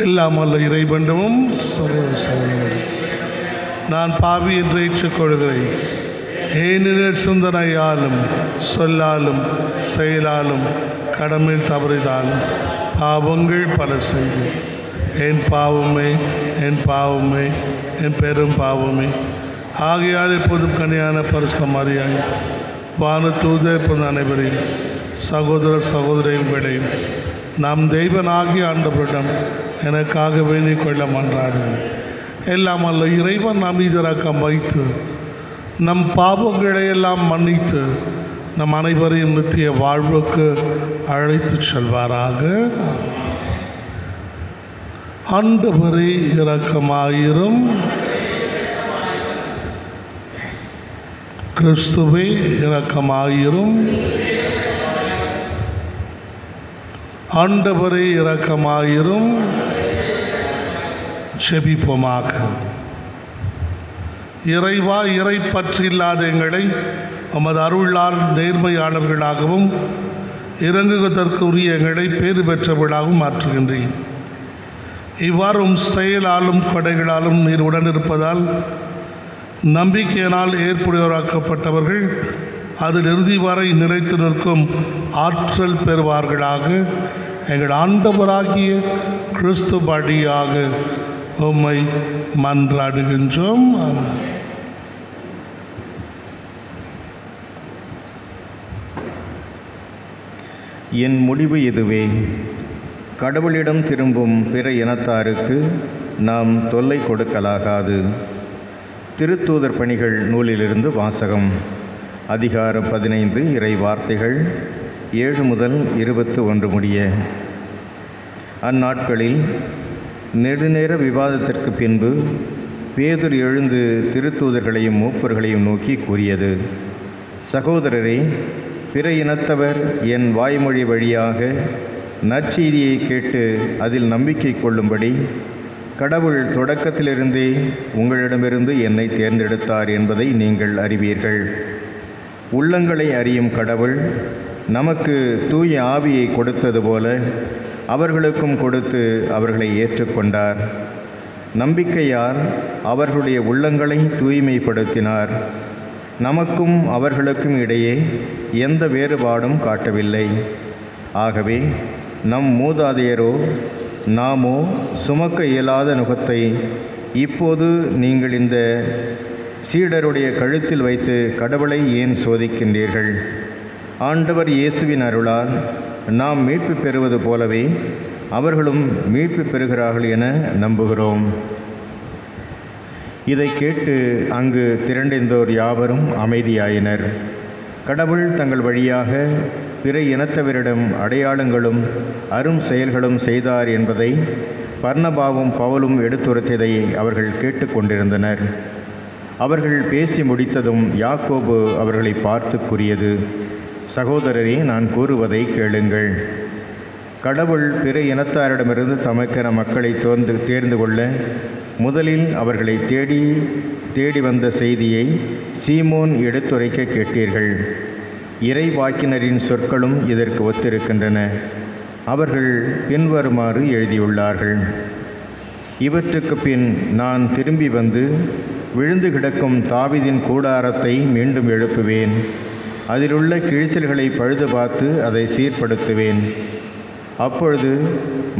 எல்லாம் அல்ல இறைவண்டமும் நான் பாவி என்று ஏற்றுக்கொள்கிறேன். ஏனெனில் சிந்தனையாலும் சொல்லாலும் செயலாலும் கடமையில் தவறிதாலும் பாவங்கள் பல செய்து என் பாவமே என் பாவமே என் பெரும் பாவமே. ஆகையால் எப்போதும் கனியான பரிசுத்த மரியாதை வானதூதர் அனைவரையும் சகோதர சகோதரிகளையும் நம் தெய்வனாகிய ஆண்டவரிடம் எனக்காக வேண்டிக் கொள்ள மன்றாடுகிறேன். எல்லாம் அல்ல இறைவன் நம் மீது இரக்கம் வைத்து நம் பாவங்களை எல்லாம் மன்னித்து நம் அனைவரையும் நித்திய வாழ்வுக்கு அழைத்து செல்வாராக. ஆண்டவரே இரக்கமாயிரும். கிறிஸ்துவே இரக்கமாயிரும். ஆண்டவரே இரக்கமாயிரும். செபிப்போமாக. இறைவா, இறை பற்று இல்லாத எங்களை உமது அருளால் நேர்மையாளர்களாகவும் இறங்குவதற்கு உரிய எங்களை பேறு பெற்றவர்களாகவும் மாற்றுகின்றேன். இவ்வாறு செயலாலும் கொடைகளாலும் நீர் உடனிருப்பதால் நம்பிக்கையினால் ஏற்புடையவராக்கப்பட்டவர்கள் அதில் இறுதி வரை நிலைத்து நிற்கும் ஆற்றல் பெறுவார்களாக. எங்கள் ஆண்டவராகிய கிறிஸ்து வழியாக உம்மை மன்றாடுகின்றோம். என் முடிவு இதுவே: கடவுளிடம் திரும்பும் பிற இனத்தாருக்கு நாம் தொல்லை கொடுக்கலாகாது. திருத்தூதர் பணிகள் நூலிலிருந்து வாசகம். அதிகாரம் 15, இறை வார்த்தைகள் 7 முதல் 21 முடிய. அந்நாட்களில் நெடுநேர விவாதத்திற்கு பின்பு பேதுரு எழுந்து திருத்தூதர்களையும் மூப்பர்களையும் நோக்கி கூறியது: சகோதரரே, பிற இனத்தவர் என் வாய்மொழி வழியாக நற்செய்தியை கேட்டு அதில் நம்பிக்கை கொள்ளும்படி கடவுள் தொடக்கத்திலிருந்தே உங்களிடமிருந்து என்னை தேர்ந்தெடுத்தார் என்பதை நீங்கள் அறிவீர்கள். உள்ளங்களை அறியும் கடவுள் நமக்கு தூய ஆவியை கொடுத்தது போல அவர்களுக்கும் கொடுத்து அவர்களை ஏற்றுக்கொண்டார். நம்பிக்கையால் அவர்களுடைய உள்ளங்களை தூய்மைப்படுத்தினார். நமக்கும் அவர்களுக்கும் இடையே எந்த வேறுபாடும் காட்டவில்லை. ஆகவே நம் மூதாதையரோ நாமோ சுமக்க இயலாத நுகத்தை இப்போது நீங்கள் இந்த சீடருடைய கழுத்தில் வைத்து கடவுளை ஏன் சோதிக்கின்றீர்கள்? ஆண்டவர் இயேசுவின் அருளால் நாம் மீட்பு பெறுவது போலவே அவர்களும் மீட்பு பெறுகிறார்கள் என நம்புகிறோம். இதை கேட்டு அங்கு திரண்டிருந்தோர் யாவரும் அமைதியாயினர். கடவுள் தங்கள் வழியாக பிற இனத்தவரிடம் அடையாளங்களும் அரும் செயல்களும் செய்தார் என்பதை பர்னபாவும் பவுலும் எடுத்துரைத்ததை அவர்கள் கேட்டுக்கொண்டிருந்தனர். அவர்கள் பேசி முடித்ததும் யாக்கோபு அவர்களை பார்த்து கூறியது: சகோதரரே, நான் கூறுவதை கேளுங்கள். கடவுள் பிற இனத்தாரிடமிருந்து தமக்கென மக்களை தேர்ந்து கொள்ள முதலில் அவர்களை தேடி வந்த செய்தியை சீமோன் எடுத்துரைக்க கேட்டீர்கள். இறைவாக்கினரின் சொற்களும் இதற்கு ஒத்திருக்கின்றன. அவர்கள் பின்வருமாறு எழுதியுள்ளார்கள்: இவற்றுக்கு பின் நான் திரும்பி வந்து விழுந்து கிடக்கும் தாவீதின் கூடாரத்தை மீண்டும் எழுப்புவேன். அதிலுள்ள கிழிசல்களை பழுது பார்த்து அதை சீர்படுத்துவேன். அப்பொழுது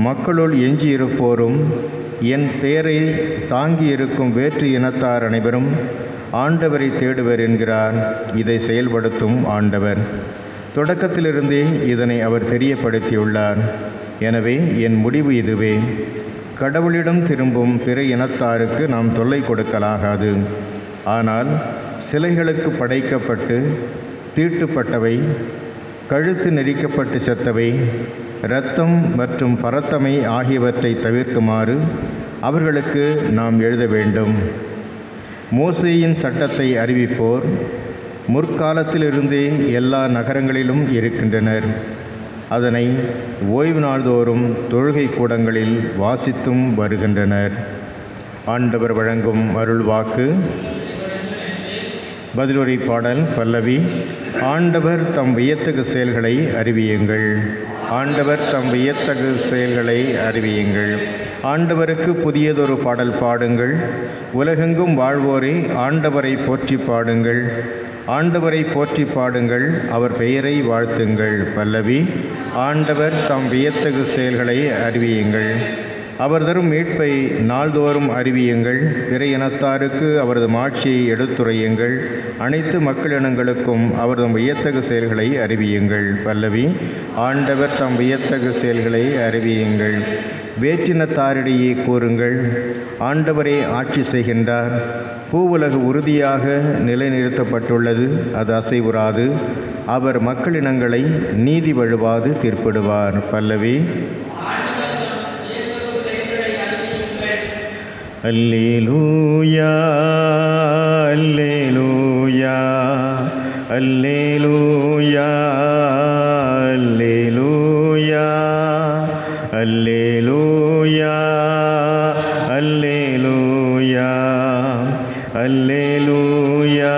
மக்களுள் எஞ்சியிருப்போரும் என் பெயரை தாங்கியிருக்கும் வேற்று இனத்தார் அனைவரும் ஆண்டவரை தேடுவர் என்கிறார் இதை செயல்படுத்தும் ஆண்டவர். தொடக்கத்திலிருந்தே இதனை அவர் தெரியப்படுத்தியுள்ளார். எனவே என் முடிவு இதுவே: கடவுளிடம் திரும்பும் பிற இனத்தாருக்கு நாம் தொல்லை கொடுக்கலாகாது. ஆனால் சிலைகளுக்கு படைக்கப்பட்டு தீட்டுப்பட்டவை, கழுத்து நெரிக்கப்பட்டு செத்தவை, இரத்தம் மற்றும் பரத்தமை ஆகியவற்றை தவிர்க்குமாறு அவர்களுக்கு நாம் எழுத வேண்டும். மோசேயின் சட்டத்தை அறிவிப்போர் முற்காலத்திலிருந்தே எல்லா நகரங்களிலும் இருக்கின்றனர். அதனை ஓய்வு நாள்தோறும் தொழுகை கூடங்களில் வாசித்தும் வருகின்றனர். ஆண்டவர் வழங்கும் அருள்வாக்கு. பதிலுரை பாடல் பல்லவி. ஆண்டவர் தம் வியத்தகு செயல்களை அறிவியுங்கள். ஆண்டவர் தம் வியத்தகு செயல்களை அறிவியுங்கள். ஆண்டவருக்கு புதியதொரு பாடல் பாடுங்கள். உலகெங்கும் வாழ்வோரே ஆண்டவரை போற்றி பாடுங்கள். ஆண்டவரை போற்றி பாடுங்கள், அவர் பெயரை வாழ்த்துங்கள். பல்லவி. ஆண்டவர் தம் வியத்தகு செயல்களை அறிவியுங்கள். அவர் தரும் மீட்பை நாள்தோறும் அறிவியுங்கள். பிற இனத்தாருக்கு அவரது மாட்சியை எடுத்துரையுங்கள். அனைத்து மக்களினங்களுக்கும் அவரது வியத்தகு செயல்களை அறிவியுங்கள். பல்லவி. ஆண்டவர் தம் வியத்தகு செயல்களை அறிவியுங்கள். வேற்றினத்தாரிடையே கூறுங்கள், ஆண்டவரே ஆட்சி செய்கின்றார். பூவுலகு உறுதியாக நிலைநிறுத்தப்பட்டுள்ளது, அது அசைவுறாது. அவர் மக்களினங்களை நீதி வழுவாது தீர்ப்பிடுவார். பல்லவி. அல்லேலூயா அல்லேலூயா அல்லேலூயா அல்லேலூயா அல்லேலூயா அல்லேலூயா அல்லேலூயா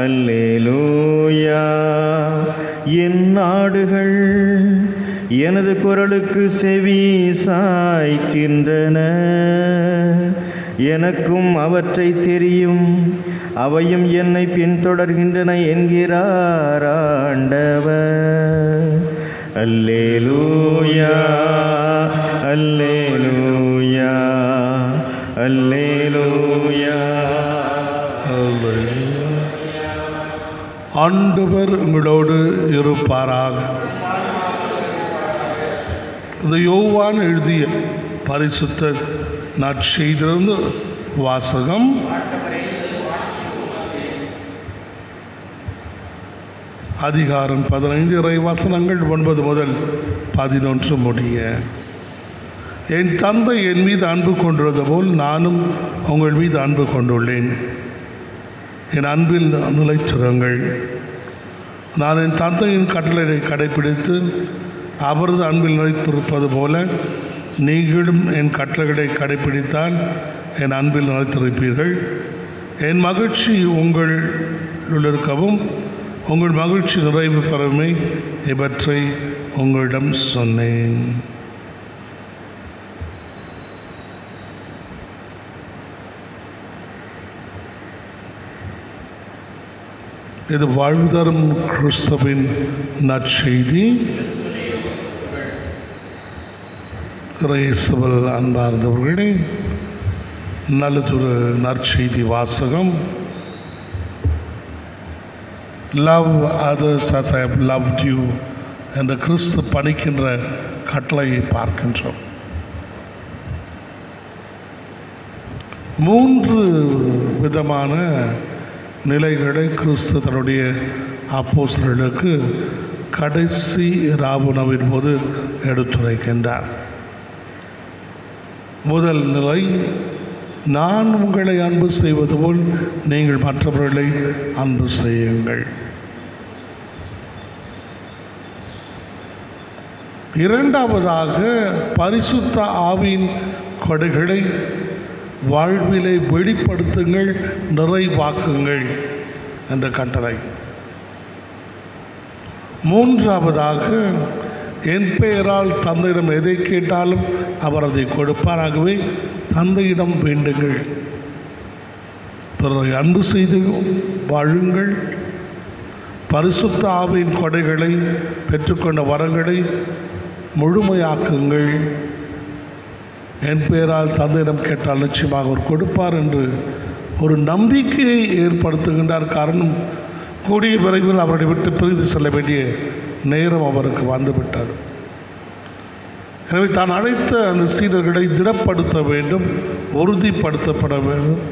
அல்லேலூயா. என் நாடுகள் எனது குரலுக்கு செவி சாய்க்கின்றன. எனக்கும் அவற்றை தெரியும், அவையும் என்னை பின்தொடர்கின்றன என்கிறார் ஆண்டவர். அல்லேலூயா அல்லேலூயா அல்லேலூயா. ஆண்டவர் உங்களோடு இருப்பாராக. இந்த யோவான் எழுதிய பரிசுத்த நற்செய்தியிலிருந்து வாசகம். அதிகாரம் 15, இறை வசனங்கள் 9 முதல் 11 முடிய. என் தந்தை என் மீது அன்பு கொண்டுள்ளது போல் நானும் உங்கள் மீது அன்பு கொண்டுள்ளேன். என் அன்பில் நிலைத்திருங்கள். நான் என் தந்தையின் கட்டளையை கடைபிடித்து அவரது அன்பில் நிலைத்திருப்பது போல நீங்களும் என் கட்டளைகளை கடைபிடித்தால் என் அன்பில் நிலைத்திருப்பீர்கள். என் மகிழ்ச்சி உங்களுள் இருக்கவும் உங்கள் மகிழ்ச்சி நிறைவு பெறவுமே இவற்றை உங்களிடம் சொன்னேன். இது வாழ்வு தரும் கிறிஸ்துவின் நற்செய்தி. இயேசுவில் அன்பார்ந்தவர்களே, நல்லதொரு நற்செய்தி வாசகம். Love others as I have loved you என்ற கிறிஸ்து பணிக்கின்ற கட்டளையை பார்க்கின்றோம். 3 விதமான நிலைகளை கிறிஸ்து தன்னுடைய அப்போஸ்தலர்களுக்கு கடைசி ராவுணவின் போது எடுத்துரைக்கின்றார். முதல் நிலை, நான் உங்களை அன்பு செய்வது போல் நீங்கள் மற்றவர்களை அன்பு செய்யுங்கள். இரண்டாவதாக, பரிசுத்த ஆவியின் கொடைகளை வாழ்விலை வெளிப்படுத்துங்கள், நிறைவாக்குங்கள் என்ற கட்டளை. மூன்றாவதாக, என் பெயரால் தந்தையிடம் எதை கேட்டாலும் அவர் அதை கொடுப்பார். ஆகவே தந்தையிடம் வேண்டுங்கள், பிறரை அன்பு செய்து வாழுங்கள். பரிசுத்த ஆவியின் கொடைகளை பெற்றுக்கொண்ட வரங்களை முழுமையாக்குங்கள். என் பெயரால் தந்தையிடம் கேட்டால் நிச்சயமாக அவர் கொடுப்பார் என்று ஒரு நம்பிக்கையை ஏற்படுத்துகின்றார். காரணம், கூடிய விரைவில் அவரை விட்டு பிரிந்து செல்ல வேண்டிய நேரம் அவருக்கு வந்துவிட்டது. எனவே தான் அழைத்த அந்த சீடர்களை திடப்படுத்த வேண்டும், உறுதிப்படுத்தப்பட வேண்டும்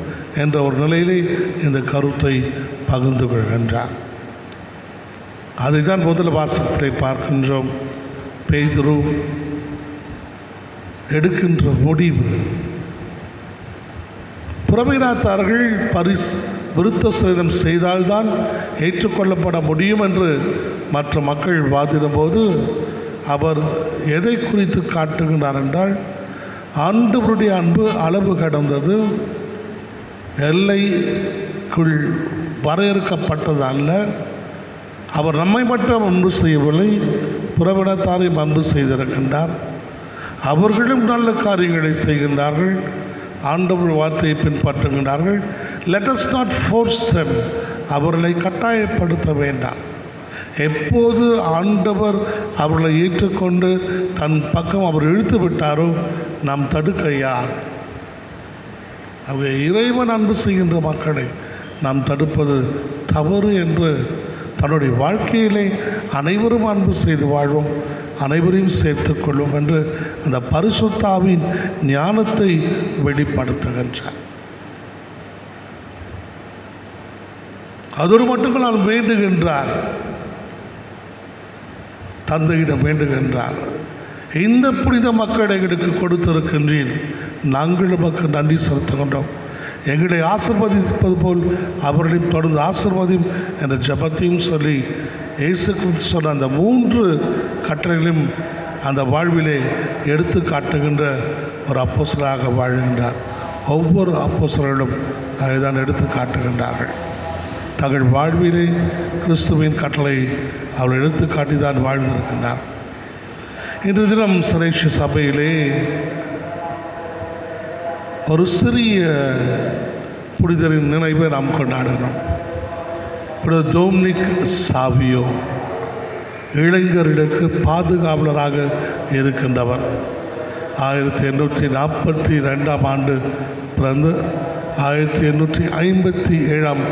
என்ற ஒரு நிலையிலே இந்த கருத்தை பகிர்ந்து கொள்கின்றார். அதை தான் முதல் வாசகத்தை பார்க்கின்றோம். பேதுரு எடுக்கின்ற முடிவு, புறவினத்தார்கள் விருத்த சேதனம் செய்தால்தான் ஏற்றுக்கொள்ளப்பட முடியும் என்று மற்ற மக்கள் வாதிடும்போது அவர் எதை குறித்து காட்டுகின்றார் என்றால், ஆண்டவருடைய அன்பு அளவு கடந்தது, எல்லைக்குள் வரையறுக்கப்பட்டது அல்ல. அவர் நம்மை மட்டும் அன்பு செய்யவில்லை, புறவினத்தாரையும் அன்பு செய்திருக்கின்றார். அவர்களும் நல்ல காரியங்களை செய்கின்றார்கள், ஆண்டவர் வார்த்தையை பின்பற்றுகின்றார்கள். Let us not force them. அவர்களை கட்டாயப்படுத்த வேண்டாம். எப்போது ஆண்டவர் அவர்களை ஏற்றுக்கொண்டு தன் பக்கம் அவர் இழுத்து விட்டாரோ நாம் தடுக்க யார்? இறைவன் அன்பு செய்கின்ற மக்களை நாம் தடுப்பது தவறு என்று தன்னுடைய வாழ்க்கையிலே அனைவரும் அன்பு செய்து வாழ்வோம், அனைவரையும் சேர்த்துக்கொள்வோம் என்று அந்த பரிசுத்தாவின் ஞானத்தை வெளிப்படுத்துகின்றார். அதோடு மட்டும் நான் வேண்டுகின்றார், தந்தையிடம் வேண்டுகின்றார், இந்த புனித மக்களை எங்களுக்கு கொடுத்திருக்கின்றேன், நாங்கள் நமக்கு நன்றி செலுத்துகின்றோம், எங்களை ஆசீர்வதிப்பது போல் அவர்களையும் தொடர்ந்து ஆசீர்வதியும் என்ற ஜெபத்தையும் சொல்லி இயேசு கிறிஸ்து சொன்ன அந்த 3 கட்டளைகளையும் அந்த வாழ்விலே எடுத்து காட்டுகின்ற ஒரு அப்போஸ்தலராக வாழ்கின்றார். ஒவ்வொரு அப்போஸ்தலர்களும் அதை தான் எடுத்து காட்டுகின்றார்கள். தங்கள் வாழ்விலே கிறிஸ்துவின் கட்டளை அவர்கள் எடுத்து காட்டி தான் வாழ்ந்திருக்கின்றார். இன்று தினம் சிரேஷ்ட சபையிலே ஒரு சிறிய புனிதரின் நினைவை நாம் கொண்டாடினோம். டொமினிக் சாவியோ இளைஞர்களுக்கு பாதுகாவலராக இருக்கின்றவர். 1842ஆம் ஆண்டு பிறந்து 1857ஆம்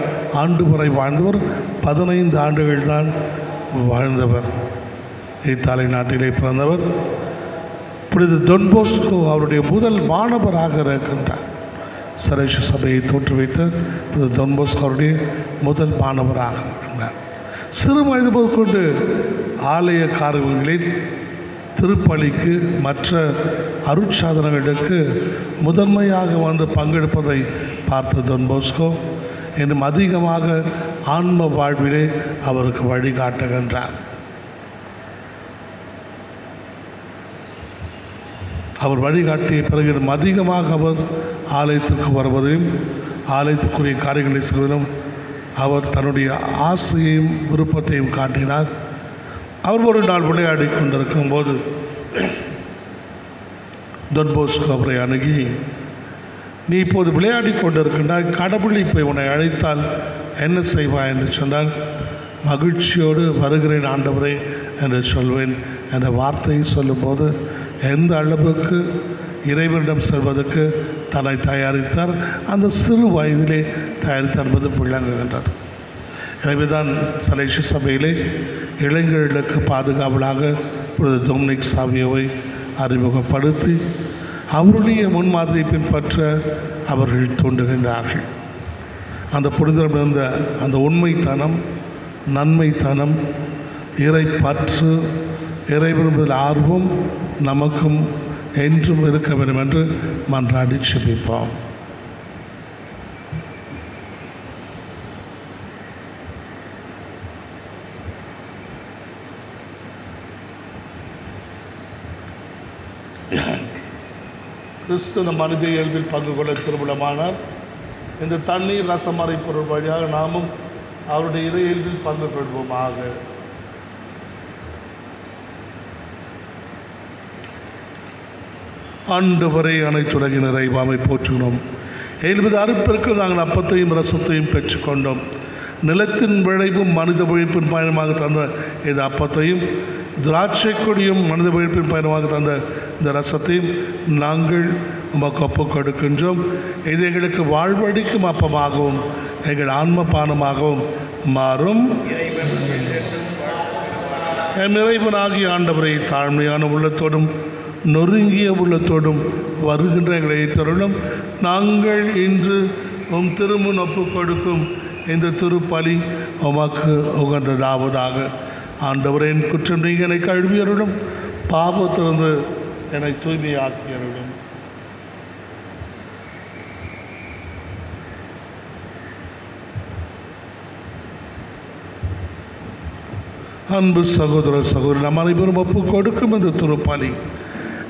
ஆண்டு வரை வாழ்ந்தவர். 15 ஆண்டுகள் தான் வாழ்ந்தவர். இத்தாலி நாட்டிலே பிறந்தவர். புனித டொன் போஸ்கோ அவருடைய முதல் மாணவராக இருக்கின்றார். சிரேஷ்ட சபையை தோற்றுவித்த புனித டொன் போஸ்கோ அவருடைய முதல் மாணவராக இருக்கின்றார். சிறு வயது முதற்கொண்டு ஆலய காரியங்களில் திருப்பலிக்கு மற்ற அருட்சாதனங்களுக்கு முதன்மையாக வந்து பங்கெடுப்பதை பார்த்த டொன் போஸ்கோ இன்னும் அதிகமாக ஆன்ம வாழ்விலே அவருக்கு வழிகாட்டுகின்றார். அவர் வழிகாட்டிய பிறகு அதிகமாக அவர் ஆலயத்திற்கு வருவதையும் ஆலயத்துக்குரிய காரியங்களை செய்வதும் அவர் தன்னுடைய ஆசையையும் விருப்பத்தையும் காட்டினார். அவர் ஒரு நாள் விளையாடி கொண்டிருக்கும் போது டொன் போஸ்கோ அவரை அணுகி, நீ இப்போது விளையாடி கொண்டிருக்கின்றாய், கடவுள் இப்போ உன்னை அழைத்தால் என்ன செய்வாய் என்று சொன்னால், மகிழ்ச்சியோடு வருகிறேன் ஆண்டவரே என்று சொல்வேன் என்ற வார்த்தையை சொல்லும்போது எந்த அளவுக்கு இறைவனிடம் செல்வதற்கு தன்னை தயாரித்தார், அந்த சிறு வயதிலே தயாரித்தார் என்பது விளங்குகின்றது. எனவே தான் சிரேஷ்ட சபையிலே இளைஞர்களுக்கு பாதுகாவலாக புனித டொமினிக் சாவியோவை அறிமுகப்படுத்தி அவருடைய முன்மாதிரியை பின்பற்ற அவர்கள் தூண்டுகின்றார்கள். அந்த புனிதரிடம் இருந்த அந்த உண்மைத்தனம், நன்மைத்தனம், இறை பற்று, இறைவனில் ஆர்வம் நமக்கும் என்றும் இருக்க வேண்டும் என்று மன்றாடி செபிப்போம். கிறிஸ்து நம் மனித இயல்பில் பங்கு கொள்ள திருவிழமானார். இந்த தண்ணீர் ரசமறை பொருள் வழியாக நாமும் அவருடைய இறை இயல்பில் பங்கு கொள்வோமாக. ஆண்டவரை அனைத்துலகின் இறைவாமை போற்றுகிறோம். 70 அறுப்பிற்கு நாங்கள் அப்பத்தையும் ரசத்தையும் பெற்றுக்கொண்டோம். நிலத்தின் விளைவும் மனித விழிப்பின் பயணமாக தந்த இந்த அப்பத்தையும் திராட்சை கொடியும் மனித விழிப்பின் பயணமாக தந்த இந்த ரசத்தையும் நாங்கள் உமக்கு ஒப்புக் கொடுக்கின்றோம். இது எங்களுக்கு வாழ்வழிக்கும் அப்பமாகவும் எங்கள் ஆன்ம பானமாகவும் மாறும். என் இறைவனாகிய ஆண்டவரை தாழ்மையான உள்ளத்தோடும் நொறுங்கிய உள்ளத்தோடும் வருகின்ற எங்களை தருணம் நாங்கள் இன்று திருமுன் ஒப்புக் கொடுக்கும் இந்த திருப்பலி உமக்கு உகந்ததாவதாக. ஆண்டவரின் குற்றம் நீங்க என்னை கழுவியருளும், பாவத்திலிருந்து என்னை தூய்மையாக்கியருளும். அன்பு சகோதர சகோதரி, நம் அனைவரும் ஒப்புக் கொடுக்கும் இந்த திருப்பலி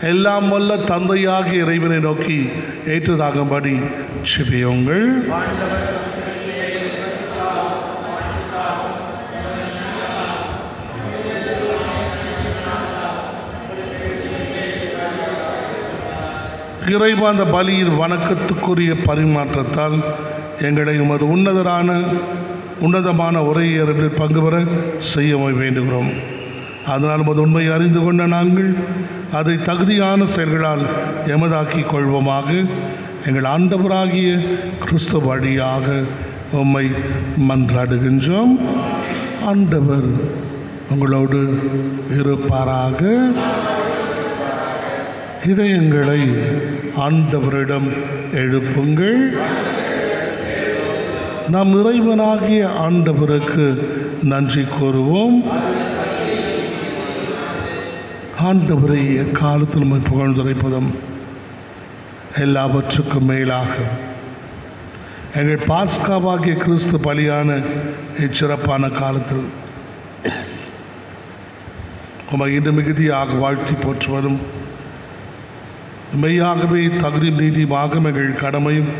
எல்லாம் வல்ல தந்தையாகிய இறைவனை நோக்கி ஏற்றதாகும்படி செபியுங்கள். இறைவா அந்த பலியின் வணக்கத்துக்குரிய பரிமாற்றத்தால் எங்களை உமது உன்னதமான உரையேறலில் பங்கு பெற செய்ய வேண்டுகிறோம். அதனால் உமது உண்மையை அறிந்து கொண்ட நாங்கள் அதை தகுதியான செயல்களால் எமதாக்கிக் கொள்வோமாக. எங்கள் ஆண்டவராகிய கிறிஸ்து வழியாக உம்மை மன்றாடுகின்றோம். ஆண்டவர் உங்களோடு இருப்பாராக. இதயங்களை ஆண்டவரிடம் எழுப்புங்கள். நம் இறைவனாகிய ஆண்டவருக்கு நன்றி கூறுவோம். ஆண்டவரை காலத்தில் நம்மை புகழ்ந்துரைப்பதும் எல்லாவற்றுக்கும் மேலாக எங்கள் பாஸ்காவாகிய கிறிஸ்து பலியான இச்சிறப்பான காலத்தில் உம்மை இன்று மிகுதியாக வாழ்த்தி போற்றுவதும் மெய்யாகவே தகுதி நீதியாக எங்கள் கடமையும்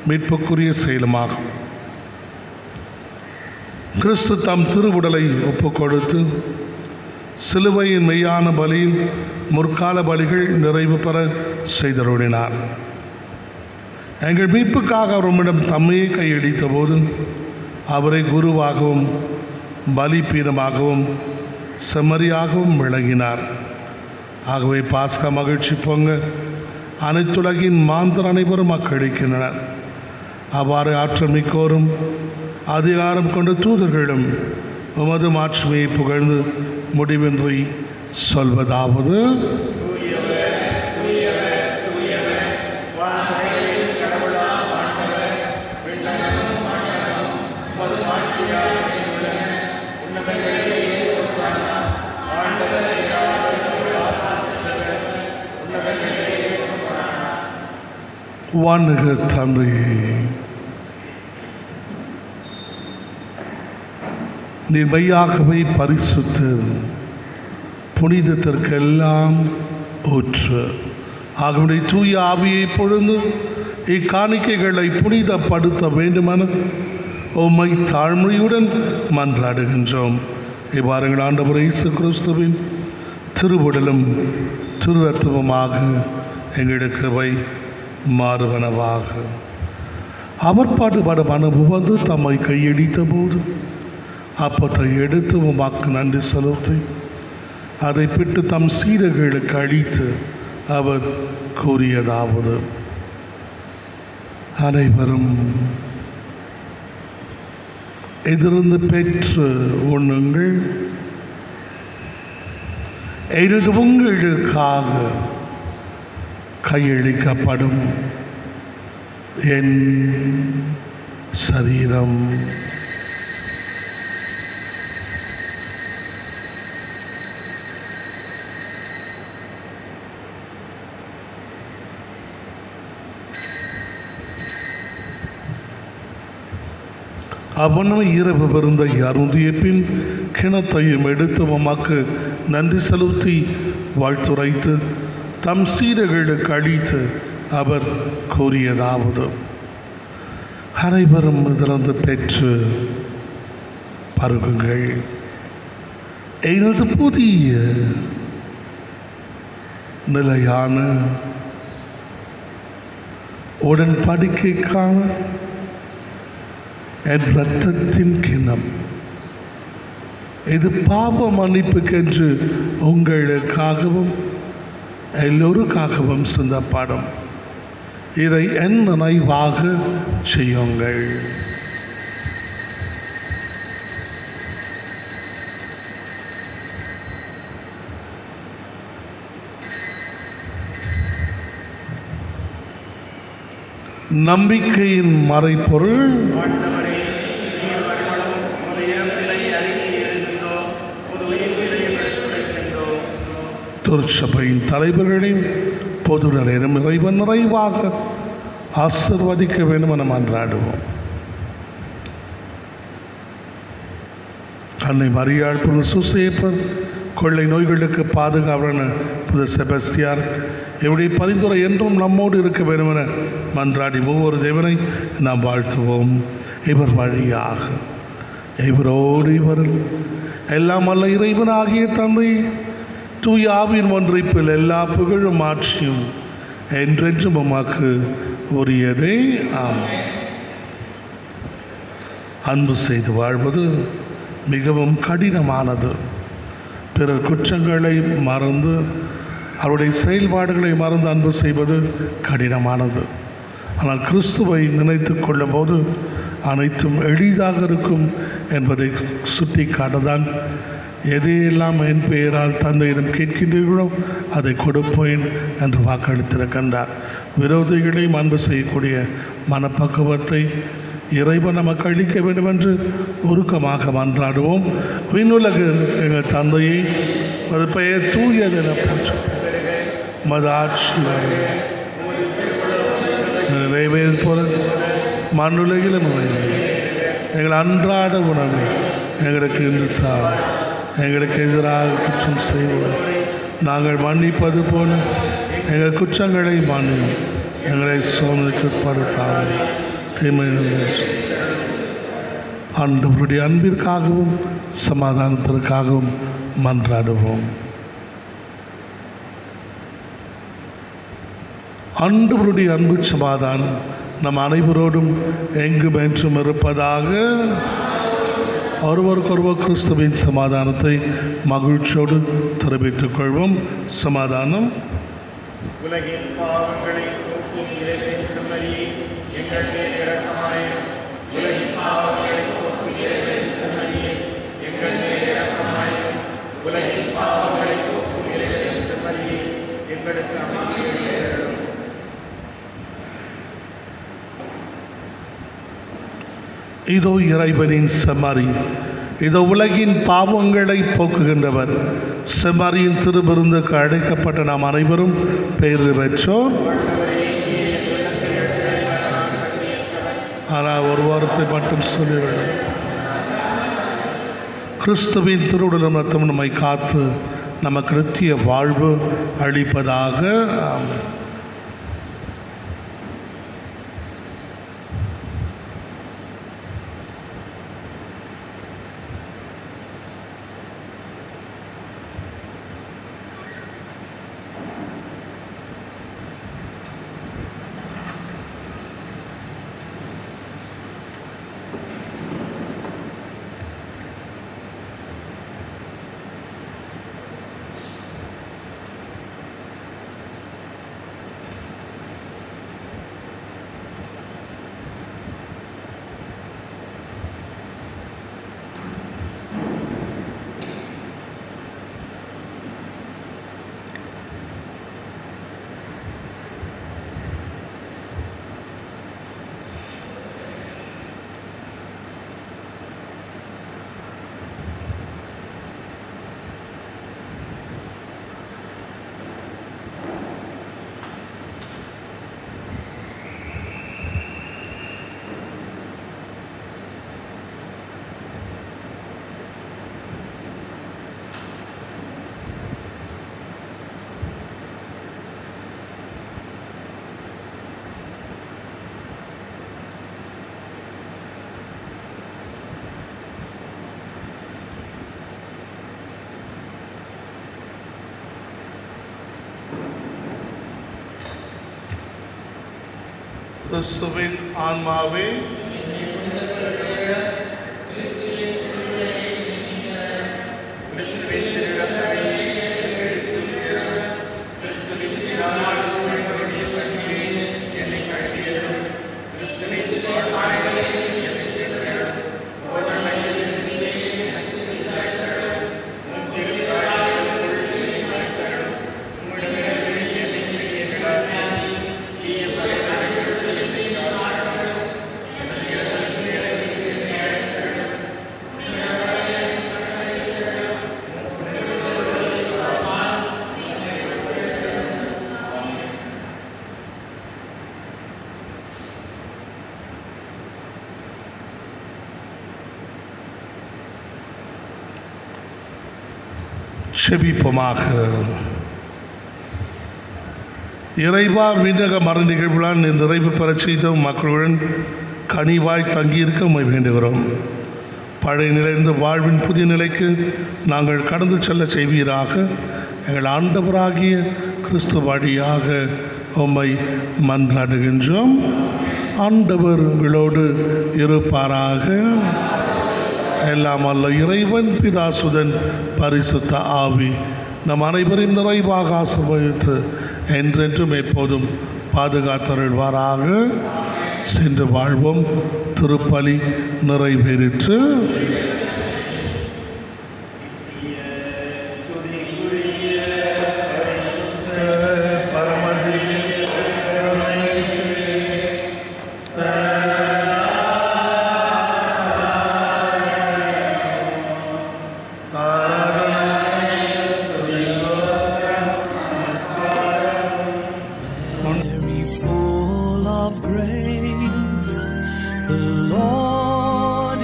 மீட்புக்குரிய செயலுமாகும். கிறிஸ்து தம் திருவுடலை ஒப்புக் கொடுத்து சிலுவையின் மெய்யான பலியில் முற்கால பலிகள் நிறைவு பெற செய்தருளினார். எங்கள் மீட்புக்காக அவரிடம் தம்மையே கையளித்த போது அவரை குருவாகவும் பலிபீடமாகவும் செம்மறியாகவும் விளங்கினார். ஆகவே பாஸ்கா மகிழ்ச்சி பொங்க அனைத்துலகின் மாந்தர் அனைவரும் வாக்களிக்கின்றனர். அவ்வாறு ஆற்றல் மிக்கோரும் அதிகாரம் கொண்ட தூதர்களும் உமது மாட்சிமையை புகழ்ந்து முடிவின்றி சொல்வதாவது: வானுக தந்தையே, நீ மெய்யாகவே பரிசுத்த புனிதத்திற்கெல்லாம் ஊற்று. ஆகவே தூய ஆவியை பொழுது இக்காணிக்கைகளை புனிதப்படுத்த வேண்டுமென உம்மை தாழ்மையுடன் மன்றாடுகின்றோம். இவ்வாறு ஆண்டவர் இயேசு கிறிஸ்துவின் திருவுடலும் திரு ரத்தமுமாக எங்களுக்கு வை மாறுவனவாக. அவர் பாடுபடும் அனுபவது தம்மை கையடித்த போது அப்பத்தை எடுத்து உமாக்கு நன்றி செலுத்தி அதை பிட்டு தம் சீடர்களுக்கு அளித்து அவர் கூறியதாவது: அனைவரும் எதிர்ந்து பெற்று உண்ணுங்கள். இது உங்களுக்காக கையளிக்கப்படும் என் சரீரம். அவனும் இரவு விருந்தை அருந்திய பின் கிணத்தையும் எடுத்து உமக்கு நன்றி செலுத்தி வாழ்த்துரைத்து தம் சீடர்களுக்கு அளித்து அவர் கூறியதாவது: அனைவரும் இதிலிருந்து பெற்று பருகுங்கள். எனது புதிய நிலையான உடன்படிக்கைக்கான என் இரத்தத்தின் கிண்ணம். இது பாவ மன்னிப்புக்கென்று உங்களுக்காகவும் எல்லோருக்காகவும் சிந்தப்படும். இதை என் நினைவாக செய்யுங்கள். நம்பிக்கையின் மறைபொருள். திருச்சபையின் தலைவர்களையும் பொதுநரையும் இறைவன் நிறைவாக ஆசிர்வதிக்க வேண்டும் என மன்றாடுவோம். அன்னை மரியாள் புனித சூசேப்பர், கொள்ளை நோய்களுக்கு பாதுகாவலன புனித செபஸ்தியார், இவருடைய பரிந்துரை என்றும் நம்மோடு இருக்க வேண்டும் என மன்றாடி ஒவ்வொரு தேவனை நாம் வாழ்த்துவோம். இவர் வழியாக இவரோடு இவர் எல்லாம் அல்ல இறைவன் ஆகிய தந்தை தூய ஆவியின் ஒன்றிப்பில் எல்லா புகழும் ஆட்சியும் என்றென்றும் உமக்கு உரியதே. ஆமென். அன்பு செய்து வாழ்வது மிகவும் கடினமானது. பிறர் குற்றங்களை மறந்து அவருடைய செயல்பாடுகளை மறந்து அன்பு செய்வது கடினமானது. ஆனால் கிறிஸ்துவை நினைத்து கொள்ளும் போது அனைத்தும் எளிதாக இருக்கும் என்பதை சுட்டி காட்டதான் எதையெல்லாம் என் பெயரால் தந்தையிடம் கேட்கின்றீர்களோ அதை கொடுப்பேன் என்று வாக்களித்திருக்கின்றார். விரோதிகளையும் அன்பு செய்யக்கூடிய மனப்பக்குவத்தை இறைவன் நமக்கு அளிக்க வேண்டும் என்று உருக்கமாக மன்றாடுவோம். விண்ணுலகு எங்கள் தந்தையை அது பெயர் தூயதென போற்றும். மது ஆட்சி நிறைவேற்போது மண்ணுலகிலும் எங்கள் அன்றாட உணவு எங்களுக்கு இன்று தார். எங்களுக்கு எதிராக குற்றம் செய்வோம் நாங்கள் மன்னிப்பது போல எங்கள் குற்றங்களை மன்னியும். எங்களை சோதனைக்கு உட்படுத்தாமல் தீமை ஆண்டவருடைய அன்பிற்காகவும் சமாதானத்திற்காகவும் மன்றாடுவோம். ஆண்டவருடைய அன்பு சமாதானம் நம் அனைவரோடும் எங்கும் என்றும் இருப்பதாக. ஒருவருக்கொருவர் கிறிஸ்துவின் சமாதானத்தை மகிழ்ச்சியோடு தெரிவித்துக் கொள்வோம். சமாதானம். உலகின் பாவங்களை போக்கும் இறைவனின் செம்மறியே, எங்கள் மேல் இரக்கமாயிரும். உலகின் பாவங்களை போக்கும் இறைவனின் செம்மறியே, எங்கள் மேல் இரக்கமாயிரும். உலகின் பாவங்களை போக்கும் இறைவனின் செம்மறியே, எங்களுக்கு அமைதியை அருளும். இதோ இறைவனின் செம்மறி, இதோ உலகின் பாவங்களை போக்குகின்றவர். செம்மறியின் திருவிருந்துக்கு அழைக்கப்பட்ட நாம் அனைவரும் பெயர் பெற்றோர். ஆனால் ஒரு வாரத்தை மட்டும் சொல்லிவிடும். கிறிஸ்துவின் திருவுடலும் ரத்தம் நம்மை காத்து நமக்கு நித்திய வாழ்வு அளிப்பதாக. ஆமென். கிறிஸ்துவின் ஆன்மாவே, செபிப்போமாக. இறைவா, விண்ணக மறு நிகழ்வுகளால் நிறைவு பெறச் செய்த மக்களுடன் கனிவாய் தங்கியிருக்க உம்மை வேண்டுகிறோம். பழைய நிலையிலிருந்து வாழ்வின் புதிய நிலைக்கு நாங்கள் கடந்து செல்ல செய்வீராக. எங்கள் ஆண்டவராகிய கிறிஸ்து வழியாக உம்மை மன்றாடுகின்றோம். ஆண்டவர் உங்களோடு இருப்பாராக. எல்லாம் அல்ல இறைவன் பிதாசுதன் பரிசுத்த ஆவி நம் அனைவரின் நிறைவாக ஆசீர்வதித்து என்றென்றும் எப்போதும் பாதுகாத்தருள்வாராக. சென்று வாழ்வோம். திருப்பலி நிறைவேறிற்று. Mary, full of grace, the Lord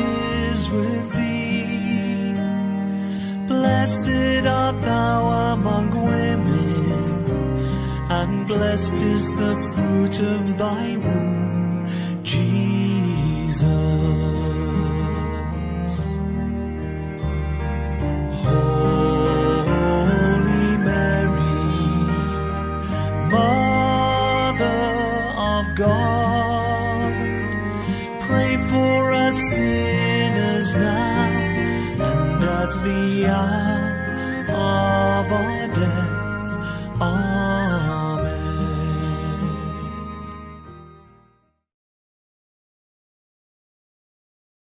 is with thee. Blessed art thou among women, and blessed is the fruit of thy womb, Jesus. Holy Mary, Mother of God, pray for us sinners now and at the hour